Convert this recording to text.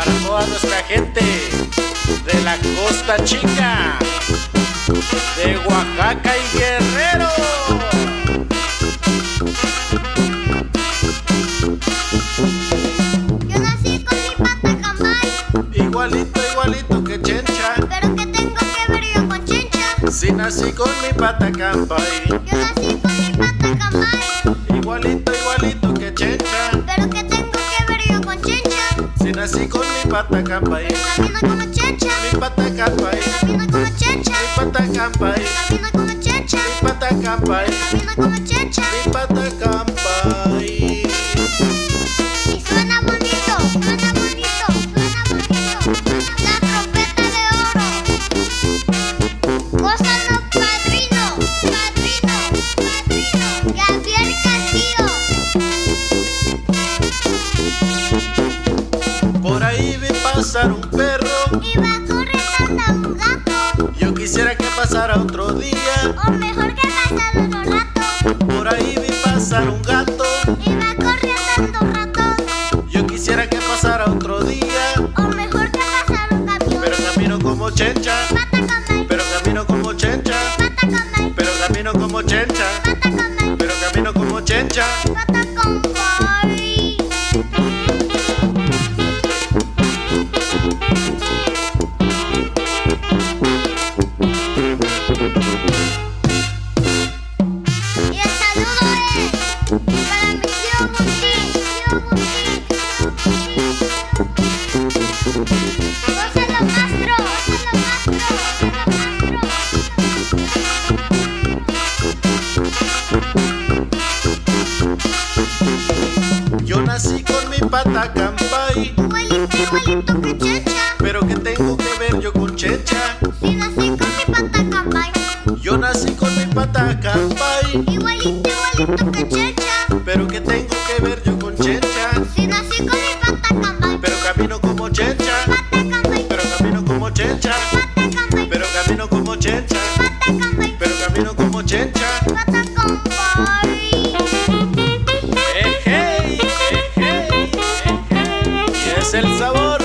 para toda nuestra gente de la Costa Chica, de Oaxaca y Guerrero. Yo nací con mi pata cambay, Igualito, igualito que Chencha. pero ¿qué tengo que ver yo con Chencha? Si nací con mi pata cambay. Yo nací con mi pata cambay, Igualito, igualito que Chencha. pero ¿qué tengo que ver yo con Chencha? Si nací con mi pata cambay. Camina como Chencha, Mi pata cambay. camina como Chencha, Mi pata cambay. camina como Chencha, Mi pata cambay. camina como Chencha. Mi pata cambay. Y suena bonito, suena bonito, suena bonito. La trompeta de oro. Gózalo, padrino, padrino, padrino. Javier Castillo. Por ahí vi pasar un perro. Iba corriendo a un gato, Yo quisiera que pasara otro día. o mejor que pasara otro rato. Por ahí vi pasar un gato. Iba corriendo un ratón, Yo quisiera que pasara otro día. o mejor que pasara un camión. Pero camino como Chencha. Pata cambay, Pero camino como Chencha. pata cambay, Pero camino como Chencha. pata cambay, Pero camino como Chencha. pata cambay. Y el saludo es para mi tío Agustín, Gózalo, maestro, gózalo, Yo nací con mi pata cambay. igualito, igualito que Chencha. Pero ¿qué tengo que ver yo con Chencha? Si nací con mi pata cambay, Yo nací con mi pata cambay. igualito, igualito que Chencha. Pero ¿qué tengo que ver yo con Chencha? Si nací con mi pata cambay, Pero camino como Chencha. pata cambay, Pero camino como Chencha. pata cambay, Pero camino como Chencha. pata cambay, Pero camino como Chencha. pata cambay. Ejey, ejey, ejey. Y es el sabor.